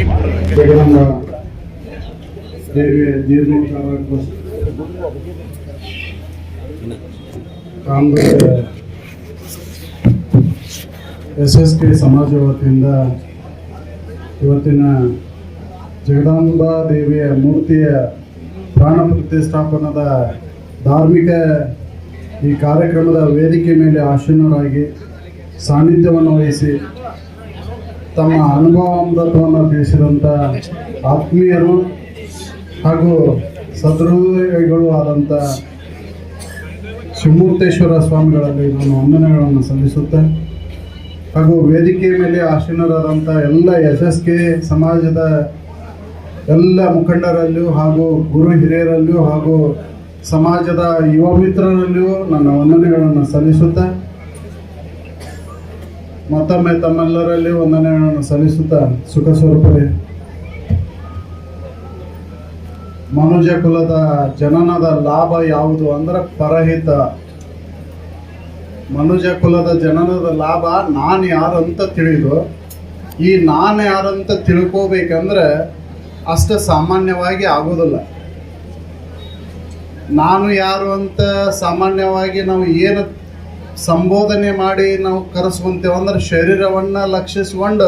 ಜಗದಂಬ ದೇವಿಯ ಜೀರ್ಣೋದ್ಧಾರ ಕಾಮಗಾರಿ SSK ಸಮಾಜ ವತಿಯಿಂದ ಇವತ್ತಿನ ಜಗದಂಬಾ ದೇವಿಯ ಮೂರ್ತಿಯ ಪ್ರಾಣ ಪ್ರತಿಷ್ಠಾಪನದ ಧಾರ್ಮಿಕ ಈ ಕಾರ್ಯಕ್ರಮದ ವೇದಿಕೆ ಮೇಲೆ ಆಸೀನರಾಗಿ ಸಾನ್ನಿಧ್ಯವನ್ನು ವಹಿಸಿ ತಮ್ಮ ಅನುಭವಾಮೃತವನ್ನು ತಿಳಿಸಿದಂಥ ಆತ್ಮೀಯರು ಹಾಗೂ ಸದೃಢಗಳು ಆದಂಥ ಶಿವಮೂರ್ತೇಶ್ವರ ಸ್ವಾಮಿಗಳಲ್ಲಿ ನಾನು ವಂದನೆಗಳನ್ನು ಸಲ್ಲಿಸುತ್ತೆ ಹಾಗೂ ವೇದಿಕೆ ಮೇಲೆ ಆಸೀನರಾದಂಥ ಎಲ್ಲ SSK ಸಮಾಜದ ಎಲ್ಲ ಮುಖಂಡರಲ್ಲಿಯೂ ಹಾಗೂ ಗುರು ಹಿರಿಯರಲ್ಲಿಯೂ ಹಾಗೂ ಸಮಾಜದ ಯುವ ಮಿತ್ರರಲ್ಲಿಯೂ ನನ್ನ ವಂದನೆಗಳನ್ನು ಸಲ್ಲಿಸುತ್ತಾ ಮತ್ತೊಮ್ಮೆ ತಮ್ಮೆಲ್ಲರಲ್ಲಿ ವಂದನೆಗಳನ್ನು ಸಲ್ಲಿಸುತ್ತಾ ಸುಖ ಸ್ವರೂಪರೇ, ಮನುಜ ಕುಲದ ಜನನದ ಲಾಭ ಯಾವುದು ಅಂದ್ರೆ ಪರಹಿತ. ಮನುಜ ಕುಲದ ಜನನದ ಲಾಭ ನಾನು ಯಾರಂತ ತಿಳಿದು ಈ ನಾನು ಯಾರಂತ ತಿಳ್ಕೋಬೇಕಂದ್ರೆ ಅಷ್ಟು ಸಾಮಾನ್ಯವಾಗಿ ಆಗೋದಿಲ್ಲ. ನಾನು ಯಾರು ಅಂತ ಸಾಮಾನ್ಯವಾಗಿ ನಾವು ಏನು ಸಂಬೋಧನೆ ಮಾಡಿ ನಾವು ಕರೆಸ್ಕೊಂತೇವೆ ಅಂದ್ರೆ ಶರೀರವನ್ನು ಲಕ್ಷಿಸ್ಕೊಂಡು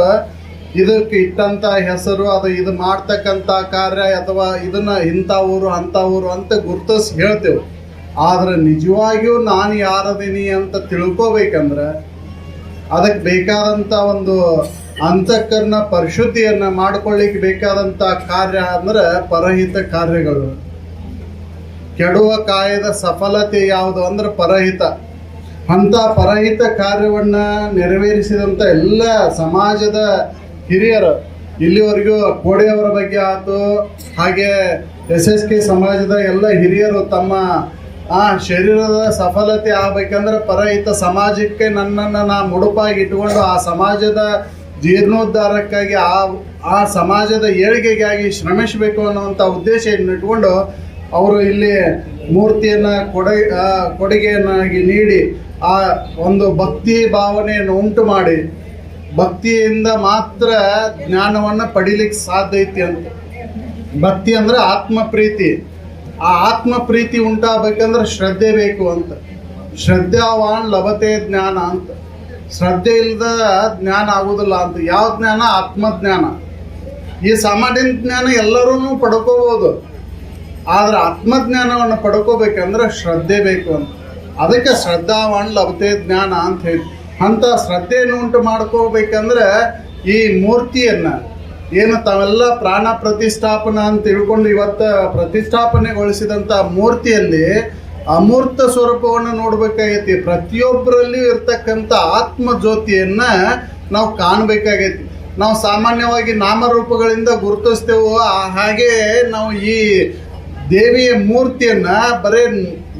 ಇದಕ್ಕೆ ಇಟ್ಟಂಥ ಹೆಸರು, ಅದು ಇದು ಮಾಡ್ತಕ್ಕಂಥ ಕಾರ್ಯ ಅಥವಾ ಇದನ್ನು ಇಂಥ ಊರು ಅಂಥ ಊರು ಅಂತ ಗುರುತಿಸಿ ಹೇಳ್ತೇವೆ. ಆದರೆ ನಿಜವಾಗಿಯೂ ನಾನು ಯಾರದೀನಿ ಅಂತ ತಿಳ್ಕೋಬೇಕಂದ್ರೆ ಅದಕ್ಕೆ ಬೇಕಾದಂಥ ಒಂದು ಅಂತಃಕರಣ ಪರಿಶುದ್ಧಿಯನ್ನು ಮಾಡ್ಕೊಳ್ಳಿಕ್ಕೆ ಬೇಕಾದಂಥ ಕಾರ್ಯ ಅಂದ್ರೆ ಪರಹಿತ ಕಾರ್ಯಗಳು. ಕೆಡುವ ಕಾಯದ ಸಫಲತೆ ಯಾವುದು ಅಂದ್ರೆ ಪರಹಿತ. ಅಂಥ ಪರಹಿತ ಕಾರ್ಯವನ್ನು ನೆರವೇರಿಸಿದಂಥ ಎಲ್ಲ ಸಮಾಜದ ಹಿರಿಯರು, ಇಲ್ಲಿವರೆಗೂ ಕೋಡೆಯವರ ಬಗ್ಗೆ ಆಯಿತು, ಹಾಗೆ SSK ಸಮಾಜದ ಎಲ್ಲ ಹಿರಿಯರು ತಮ್ಮ ಶರೀರದ ಸಫಲತೆ ಆಗಬೇಕಂದ್ರೆ ಪರಹಿತ ಸಮಾಜಕ್ಕೆ ನನ್ನನ್ನು ನಾ ಮುಡುಪಾಗಿ ಇಟ್ಕೊಂಡು ಆ ಸಮಾಜದ ಜೀರ್ಣೋದ್ಧಾರಕ್ಕಾಗಿ ಆ ಸಮಾಜದ ಏಳಿಗೆಗಾಗಿ ಶ್ರಮಿಸಬೇಕು ಅನ್ನುವಂಥ ಉದ್ದೇಶವನ್ನು ಇಟ್ಕೊಂಡು ಅವರು ಇಲ್ಲಿ ಮೂರ್ತಿಯನ್ನು ಕೊಡುಗೆಯನ್ನಾಗಿ ನೀಡಿ ಆ ಒಂದು ಭಕ್ತಿ ಭಾವನೆಯನ್ನು ಉಂಟು ಮಾಡಿ ಭಕ್ತಿಯಿಂದ ಮಾತ್ರ ಜ್ಞಾನವನ್ನು ಪಡೀಲಿಕ್ಕೆ ಸಾಧ್ಯ ಐತಿ ಅಂತ. ಭಕ್ತಿ ಅಂದರೆ ಆತ್ಮಪ್ರೀತಿ. ಆ ಆತ್ಮಪ್ರೀತಿ ಉಂಟಾಗಬೇಕಂದ್ರೆ ಶ್ರದ್ಧೆ ಬೇಕು ಅಂತ. ಶ್ರದ್ಧಾವಾನ್ ಲಭತೆ ಜ್ಞಾನ ಅಂತ. ಶ್ರದ್ಧೆ ಇಲ್ಲದ ಜ್ಞಾನ ಆಗೋದಿಲ್ಲ ಅಂತ. ಯಾವ ಜ್ಞಾನ? ಆತ್ಮಜ್ಞಾನ. ಈ ಸಾಮಾನ್ಯ ಜ್ಞಾನ ಎಲ್ಲರೂ ಪಡ್ಕೋಬೋದು, ಆದರೆ ಆತ್ಮಜ್ಞಾನವನ್ನು ಪಡ್ಕೋಬೇಕಂದ್ರೆ ಶ್ರದ್ಧೆ ಬೇಕು ಅಂತ. ಅದಕ್ಕೆ ಶ್ರದ್ಧಾವಾನ್ ಲಭತೆ ಜ್ಞಾನ ಅಂತ ಹೇಳಿ ಅಂಥ ಶ್ರದ್ಧೆಯನ್ನು ಉಂಟು ಮಾಡ್ಕೋಬೇಕಂದ್ರೆ ಈ ಮೂರ್ತಿಯನ್ನು ಏನು ತಾವೆಲ್ಲ ಪ್ರಾಣ ಪ್ರತಿಷ್ಠಾಪನ ಅಂತ ತಿಳ್ಕೊಂಡು ಇವತ್ತು ಪ್ರತಿಷ್ಠಾಪನೆಗೊಳಿಸಿದಂಥ ಮೂರ್ತಿಯಲ್ಲಿ ಅಮೂರ್ತ ಸ್ವರೂಪವನ್ನು ನೋಡ್ಬೇಕಾಗೈತಿ. ಪ್ರತಿಯೊಬ್ಬರಲ್ಲಿಯೂ ಇರ್ತಕ್ಕಂಥ ಆತ್ಮಜ್ಯೋತಿಯನ್ನು ನಾವು ಕಾಣಬೇಕಾಗೈತಿ. ನಾವು ಸಾಮಾನ್ಯವಾಗಿ ನಾಮರೂಪಗಳಿಂದ ಗುರುತಿಸ್ತೇವೋ ಹಾಗೆ ನಾವು ಈ ದೇವಿಯ ಮೂರ್ತಿಯನ್ನು ಬರೀ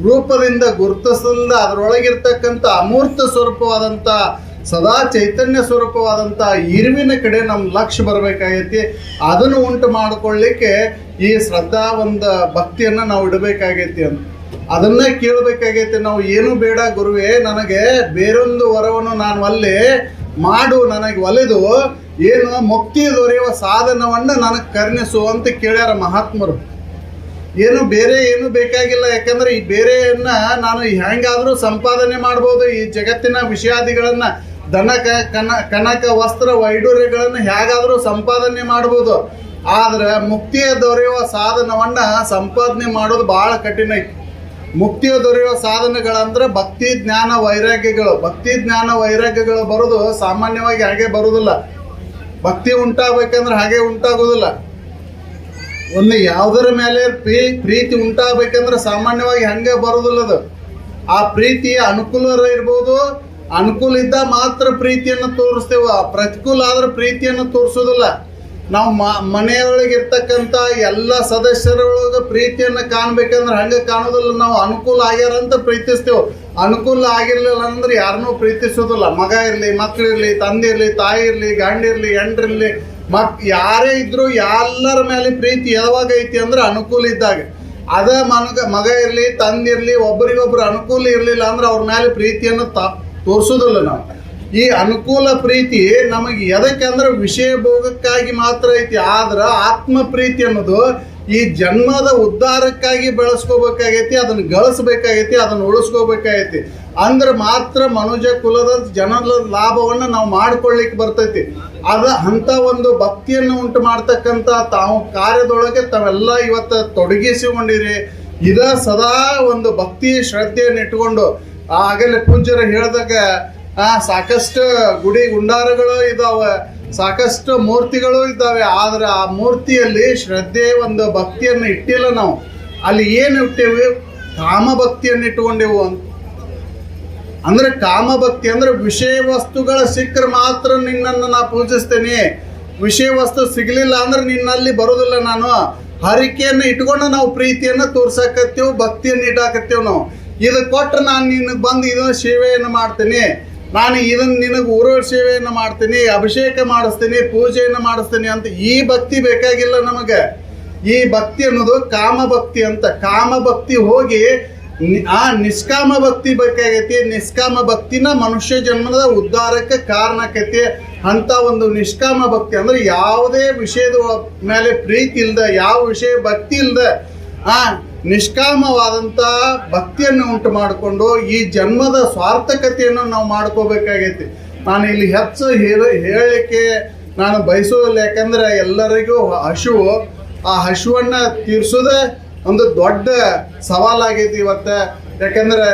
ರೂಪದಿಂದ ಗುರುತಿಸಲಿಲ್ಲ, ಅದರೊಳಗಿರ್ತಕ್ಕಂಥ ಅಮೂರ್ತ ಸ್ವರೂಪವಾದಂಥ ಸದಾ ಚೈತನ್ಯ ಸ್ವರೂಪವಾದಂಥ ಇರುವಿನ ಕಡೆ ನಮ್ಮ ಲಕ್ಷ್ಯ ಬರಬೇಕಾಗೈತಿ. ಅದನ್ನು ಉಂಟು ಮಾಡಿಕೊಳ್ಳಿಕ್ಕೆ ಈ ಶ್ರದ್ಧಾ ಒಂದು ಭಕ್ತಿಯನ್ನು ನಾವು ಇಡಬೇಕಾಗೈತಿ ಅಂತ. ಅದನ್ನೇ ಕೇಳಬೇಕಾಗೈತಿ ನಾವು. ಏನು ಬೇಡ ಗುರುವೇ, ನನಗೆ ಬೇರೊಂದು ವರವನ್ನು ನಾನು ಒಲ್ಲೆ ಮಾಡು, ನನಗೆ ಒಲೆದು ಏನು ಮುಕ್ತಿ ದೊರೆಯುವ ಸಾಧನವನ್ನು ನನಗೆ ಕರುಣಿಸು ಅಂತ ಕೇಳ್ಯಾರ ಮಹಾತ್ಮರು. ಏನು ಬೇರೆ ಏನು ಬೇಕಾಗಿಲ್ಲ. ಯಾಕಂದ್ರೆ ಈ ಬೇರೆಯನ್ನ ನಾನು ಹೆಂಗಾದರೂ ಸಂಪಾದನೆ ಮಾಡ್ಬೋದು. ಈ ಜಗತ್ತಿನ ವಿಷಯಾದಿಗಳನ್ನು ಕನಕ ವಸ್ತ್ರ ವೈಡೂರ್ಯಗಳನ್ನು ಹೇಗಾದರೂ ಸಂಪಾದನೆ ಮಾಡ್ಬೋದು. ಆದ್ರೆ ಮುಕ್ತಿಯ ದೊರೆಯುವ ಸಾಧನವನ್ನು ಸಂಪಾದನೆ ಮಾಡೋದು ಭಾಳ ಕಠಿಣ ಐತಿ. ಮುಕ್ತಿಯ ದೊರೆಯುವ ಸಾಧನಗಳಂದ್ರೆ ಭಕ್ತಿ ಜ್ಞಾನ ವೈರಾಗ್ಯಗಳು. ಭಕ್ತಿ ಜ್ಞಾನ ವೈರಾಗ್ಯಗಳು ಬರೋದು ಸಾಮಾನ್ಯವಾಗಿ ಹಾಗೆ ಬರೋದಿಲ್ಲ. ಭಕ್ತಿ ಉಂಟಾಗಬೇಕಂದ್ರೆ ಹಾಗೆ ಉಂಟಾಗೋದಿಲ್ಲ. ಒಂದು ಯಾವುದರ ಮೇಲೆ ಪ್ರೀತಿ ಉಂಟಾಗಬೇಕಂದ್ರೆ ಸಾಮಾನ್ಯವಾಗಿ ಹಂಗೆ ಬರೋದಿಲ್ಲ. ಅದು ಆ ಪ್ರೀತಿ ಅನುಕೂಲ ಇರ್ಬೋದು, ಅನುಕೂಲ ಇದ್ದ ಮಾತ್ರ ಪ್ರೀತಿಯನ್ನು ತೋರಿಸ್ತೇವೆ. ಪ್ರತಿಕೂಲ ಆದ್ರೆ ಪ್ರೀತಿಯನ್ನು ತೋರಿಸೋದಿಲ್ಲ. ನಾವು ಮನೆಯೊಳಗಿರ್ತಕ್ಕಂಥ ಎಲ್ಲ ಸದಸ್ಯರೊಳಗೆ ಪ್ರೀತಿಯನ್ನು ಕಾಣಬೇಕಂದ್ರೆ ಹಂಗೆ ಕಾಣೋದಿಲ್ಲ. ನಾವು ಅನುಕೂಲ ಆಗ್ಯಾರ ಅಂತ ಪ್ರೀತಿಸ್ತೇವೆ. ಅನುಕೂಲ ಆಗಿರ್ಲಿಲ್ಲ ಅಂದ್ರೆ ಯಾರನ್ನೂ ಪ್ರೀತಿಸೋದಿಲ್ಲ. ಮಗ ಇರಲಿ, ಮಕ್ಕಳಿರಲಿ, ತಂದೆ ಇರಲಿ, ತಾಯಿ ಇರಲಿ, ಗಂಡಿರಲಿ, ಹೆಂಡ್ರಿರಲಿ, ಯಾರೇ ಇದ್ರು ಎಲ್ಲರ ಮೇಲೆ ಪ್ರೀತಿ ಯಾವಾಗ ಐತಿ ಅಂದ್ರೆ ಅನುಕೂಲ ಇದ್ದಾಗ. ಅದ ಮಗ ಇರಲಿ, ತಂದಿರಲಿ, ಒಬ್ಬರಿಗೊಬ್ರು ಅನುಕೂಲ ಇರಲಿಲ್ಲ ಅಂದ್ರೆ ಅವ್ರ ಮೇಲೆ ಪ್ರೀತಿಯನ್ನು ತೋರಿಸೋದಿಲ್ಲ ನಾವು. ಈ ಅನುಕೂಲ ಪ್ರೀತಿ ನಮಗೆ ಎದಕ್ಕೆ ಅಂದ್ರೆ ವಿಷಯ ಭೋಗಕ್ಕಾಗಿ ಮಾತ್ರ ಐತಿ. ಆದ್ರೆ ಆತ್ಮ ಪ್ರೀತಿ ಅನ್ನೋದು ಈ ಜನ್ಮದ ಉದ್ಧಾರಕ್ಕಾಗಿ ಬೆಳೆಸ್ಕೋಬೇಕಾಗೈತಿ, ಅದನ್ನ ಗಳಿಸ್ಬೇಕಾಗೈತಿ, ಅದನ್ನ ಉಳಿಸ್ಕೋಬೇಕಾಗೈತಿ. ಅಂದ್ರೆ ಮಾತ್ರ ಮನುಜ ಕುಲದ ಜನರ ಲಾಭವನ್ನ ನಾವು ಮಾಡ್ಕೊಳ್ಳಿಕ್ಕೆ ಬರ್ತೈತಿ. ಅಂತ ಒಂದು ಭಕ್ತಿಯನ್ನು ಉಂಟು ಮಾಡ್ತಕ್ಕಂಥ ತಾವು ಕಾರ್ಯದೊಳಗೆ ತಾವೆಲ್ಲ ಇವತ್ತು ತೊಡಗಿಸಿಕೊಂಡಿರಿ. ಇದ ಸದಾ ಒಂದು ಭಕ್ತಿ ಶ್ರದ್ಧೆಯನ್ನು ಇಟ್ಕೊಂಡು ಆಗಲೇ ಪೂಜ್ಯರು ಹೇಳಿದಾಗ ಸಾಕಷ್ಟು ಗುಡಿ ಗುಂಡಾರಗಳು ಇದಾವೆ, ಸಾಕಷ್ಟು ಮೂರ್ತಿಗಳು ಇದ್ದಾವೆ. ಆದ್ರೆ ಆ ಮೂರ್ತಿಯಲ್ಲಿ ಶ್ರದ್ಧೆ ಒಂದು ಭಕ್ತಿಯನ್ನು ಇಟ್ಟಿಲ್ಲ. ನಾವು ಅಲ್ಲಿ ಏನು ಇಟ್ಟೇವಿ? ಕಾಮಭಕ್ತಿಯನ್ನು ಇಟ್ಕೊಂಡೆವು ಅಂತ. ಅಂದ್ರೆ ಕಾಮಭಕ್ತಿ ಅಂದ್ರೆ ವಿಷಯ ವಸ್ತುಗಳ ಸಿಕ್ಕರೆ ಮಾತ್ರ ನಿನ್ನನ್ನು ನಾ ಪೂಜಿಸ್ತೇನೆ, ವಿಷಯ ವಸ್ತು ಸಿಗ್ಲಿಲ್ಲ ಅಂದ್ರೆ ನಿನ್ನಲ್ಲಿ ಬರೋದಿಲ್ಲ ನಾನು. ಹರಿಕೆಯನ್ನು ಇಟ್ಕೊಂಡು ನಾವು ಪ್ರೀತಿಯನ್ನು ತೋರ್ಸಕತ್ತೇವು, ಭಕ್ತಿಯನ್ನು ಇಟ್ಟಾಕತ್ತೇವು. ನಾವು ಇದು ಕೊಟ್ಟರೆ ನಾನು ನಿನಗೆ ಬಂದು ಇದನ್ನ ಸೇವೆಯನ್ನು ಮಾಡ್ತೀನಿ, ನಾನು ಇದನ್ನು ನಿನಗೆ ಊರ ಸೇವೆಯನ್ನು ಮಾಡ್ತೀನಿ, ಅಭಿಷೇಕ ಮಾಡಿಸ್ತೀನಿ, ಪೂಜೆಯನ್ನು ಮಾಡಿಸ್ತೀನಿ ಅಂತ ಈ ಭಕ್ತಿ ಬೇಕಾಗಿಲ್ಲ ನಮಗೆ. ಈ ಭಕ್ತಿ ಅನ್ನೋದು ಕಾಮಭಕ್ತಿ ಅಂತ. ಕಾಮಭಕ್ತಿ ಹೋಗಿ ನಿಷ್ಕಾಮ ಭಕ್ತಿ ಬೇಕಾಗೈತಿ. ನಿಷ್ಕಾಮ ಭಕ್ತಿನ ಮನುಷ್ಯ ಜನ್ಮದ ಉದ್ಧಾರಕ್ಕೆ ಕಾರಣಕೈತಿ. ಅಂತ ಒಂದು ನಿಷ್ಕಾಮ ಭಕ್ತಿ ಅಂದ್ರೆ ಯಾವುದೇ ವಿಷಯದ ಮೇಲೆ ಪ್ರೀತಿ ಇಲ್ದ, ಯಾವ ವಿಷಯ ಭಕ್ತಿ ಇಲ್ದ ನಿಷ್ಕಾಮವಾದಂಥ ಭಕ್ತಿಯನ್ನು ಉಂಟು ಮಾಡಿಕೊಂಡು ಈ ಜನ್ಮದ ಸ್ವಾರ್ಥಕತೆಯನ್ನು ನಾವು ಮಾಡ್ಕೋಬೇಕಾಗೈತಿ. ನಾನು ಇಲ್ಲಿ ಹೆಚ್ಚು ಹೇಳಲಿಕ್ಕೆ ನಾನು ಬಯಸೋದಿಲ್ಲ. ಯಾಕಂದ್ರೆ ಎಲ್ಲರಿಗೂ ಹಸಿವು, ಆ ಹಸಿವನ್ನ ತೀರ್ಸೋದೇ ಒಂದು ದೊಡ್ಡ ಸವಾಲಾಗೈತಿ ಇವತ್ತು. ಯಾಕಂದ್ರೆ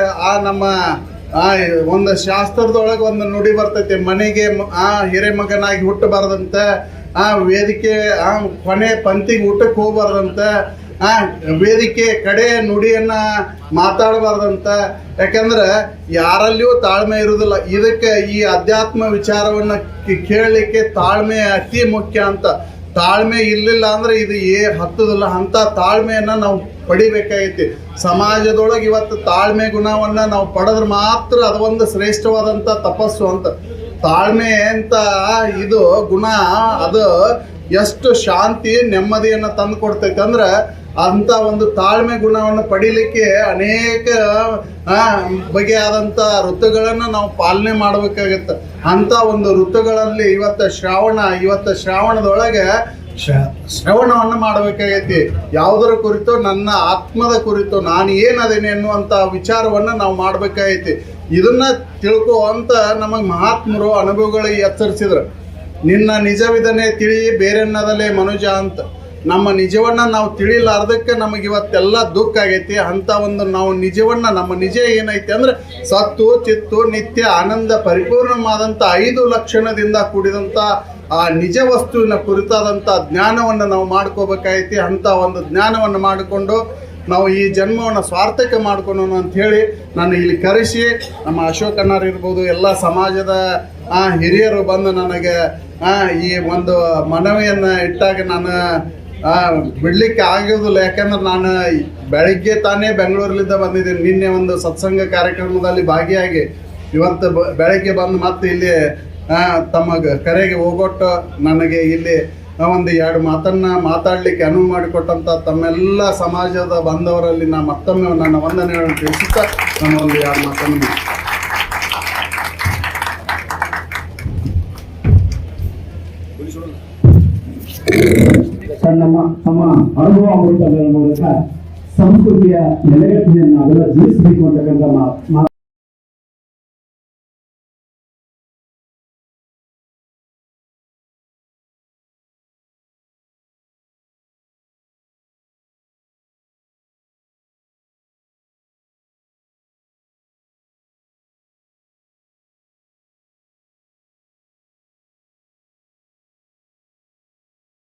ನಮ್ಮ ಒಂದು ಶಾಸ್ತ್ರದೊಳಗೆ ಒಂದು ನುಡಿ ಬರ್ತೈತಿ, ಮನೆಗೆ ಹಿರೇಮಗನಾಗಿ ಹುಟ್ಟಬಾರ್ದಂತ, ವೇದಿಕೆ ಕೊನೆ ಪಂಕ್ತಿಗೆ ಊಟಕ್ಕೆ ಹೋಗ್ಬಾರ್ದಂತ, ವೇದಿಕೆ ಕಡೆ ನುಡಿಯನ್ನ ಮಾತಾಡಬಾರ್ದಂತ. ಯಾಕಂದ್ರೆ ಯಾರಲ್ಲಿಯೂ ತಾಳ್ಮೆ ಇರುವುದಿಲ್ಲ. ಇದಕ್ಕೆ ಈ ಅಧ್ಯಾತ್ಮ ವಿಚಾರವನ್ನ ಕೇಳಲಿಕ್ಕೆ ತಾಳ್ಮೆ ಅತಿ ಮುಖ್ಯ ಅಂತ. ತಾಳ್ಮೆ ಇರಲಿಲ್ಲ ಅಂದ್ರೆ ಇದು ಹತ್ತುದಿಲ್ಲ. ಅಂತ ತಾಳ್ಮೆಯನ್ನ ನಾವು ಪಡಿಬೇಕಾಗೈತಿ. ಸಮಾಜದೊಳಗೆ ಇವತ್ತು ತಾಳ್ಮೆ ಗುಣವನ್ನ ನಾವು ಪಡೆದ್ರೆ ಮಾತ್ರ ಅದು ಒಂದು ಶ್ರೇಷ್ಠವಾದಂಥ ತಪಸ್ಸು ಅಂತ. ತಾಳ್ಮೆ ಅಂತ ಇದು ಗುಣ ಅದು ಎಷ್ಟು ಶಾಂತಿ ನೆಮ್ಮದಿಯನ್ನು ತಂದು ಕೊಡ್ತೈತೆ ಅಂದ್ರೆ ಅಂತ ಒಂದು ತಾಳ್ಮೆ ಗುಣವನ್ನು ಪಡೀಲಿಕ್ಕೆ ಅನೇಕ ಬಗೆಯಾದಂಥ ಋತುಗಳನ್ನು ನಾವು ಪಾಲನೆ ಮಾಡಬೇಕಾಗತ್ತೆ. ಅಂತ ಒಂದು ಋತುಗಳಲ್ಲಿ ಇವತ್ತು ಶ್ರಾವಣದೊಳಗೆ ಶ್ರವಣವನ್ನು ಮಾಡಬೇಕಾಗೈತಿ. ಯಾವುದರ ಕುರಿತು? ನನ್ನ ಆತ್ಮದ ಕುರಿತು, ನಾನು ಏನದೇನೆ ಅನ್ನುವಂಥ ವಿಚಾರವನ್ನು ನಾವು ಮಾಡಬೇಕಾಗೈತಿ. ಇದನ್ನ ತಿಳ್ಕೊ ನಮಗೆ ಮಹಾತ್ಮರು ಅನುಭವಗಳು ಎಚ್ಚರಿಸಿದ್ರು. ನಿನ್ನ ನಿಜವಿದನೆ ತಿಳಿ ಬೇರೆನ್ನದಲೇ ಮನುಜ ಅಂತ. ನಮ್ಮ ನಿಜವನ್ನ ನಾವು ತಿಳಿಲಾರ್ದಕ್ಕೆ ನಮಗೆ ಇವತ್ತೆಲ್ಲ ದುಃಖ ಆಗೈತಿ. ಅಂತ ಒಂದು ನಾವು ನಮ್ಮ ನಿಜ ಏನೈತಿ ಅಂದ್ರೆ ಸತ್ತು ಚಿತ್ತು ನಿತ್ಯ ಆನಂದ ಪರಿಪೂರ್ಣವಾದಂಥ 5 ಲಕ್ಷಣದಿಂದ ಕೂಡಿದಂಥ ಆ ನಿಜ ವಸ್ತುವಿನ ಕುರಿತಾದಂಥ ಜ್ಞಾನವನ್ನು ನಾವು ಮಾಡ್ಕೋಬೇಕಾಗೈತಿ. ಅಂತ ಒಂದು ಜ್ಞಾನವನ್ನು ಮಾಡಿಕೊಂಡು ನಾವು ಈ ಜನ್ಮವನ್ನು ಸಾರ್ಥಕ ಮಾಡ್ಕೊಳ್ಳೋಣ ಅಂತ ಹೇಳಿ ನಾನು ಇಲ್ಲಿ ಕರೆಸಿ ನಮ್ಮ ಅಶೋಕ್ ಅಣ್ಣಾರ್ ಇರ್ಬೋದು, ಎಲ್ಲ ಸಮಾಜದ ಹಿರಿಯರು ಬಂದು ನನಗೆ ಈ ಒಂದು ಮನವಿಯನ್ನು ಇಟ್ಟಾಗ ನಾನು ಬಿಡ್ಲಿಕ್ಕೆ ಆಗೋದಿಲ್ಲ. ಯಾಕಂದ್ರೆ ನಾನು ಬೆಳಗ್ಗೆ ತಾನೇ ಬೆಂಗಳೂರಲ್ಲಿಂದ ಬಂದಿದ್ದೀನಿ. ನಿನ್ನೆ ಒಂದು ಸತ್ಸಂಗ ಕಾರ್ಯಕ್ರಮದಲ್ಲಿ ಭಾಗಿಯಾಗಿ ಇವತ್ತು ಬೆಳಗ್ಗೆ ಬಂದು ಮತ್ತೆ ಇಲ್ಲಿ ತಮ್ಮ ಕರೆಗೆ ಹೋಗೊಟ್ಟು ನನಗೆ ಇಲ್ಲಿ ಒಂದು 2 ಮಾತನ್ನ ಮಾತಾಡಲಿಕ್ಕೆ ಅನುವು ಮಾಡಿಕೊಟ್ಟಂಥ ತಮ್ಮೆಲ್ಲ ಸಮಾಜದ ಬಂದವರಲ್ಲಿ ನಾ ಮತ್ತೊಮ್ಮೆ ನನ್ನ ವಂದನೆಗಳನ್ನು ತಿಳಿಸುತ್ತಾ ನಾನು ಒಂದು 2 ಮಾತನ್ನು ತಮ್ಮ ಅನುಭವ ಮೂಲಕ ಸಂಸ್ಕೃತಿಯ ನೆಲೆಗಟ್ಟಿಯನ್ನು ಅದೆಲ್ಲ ಜೀವಿಸಬೇಕು ಅಂತಕ್ಕಂಥ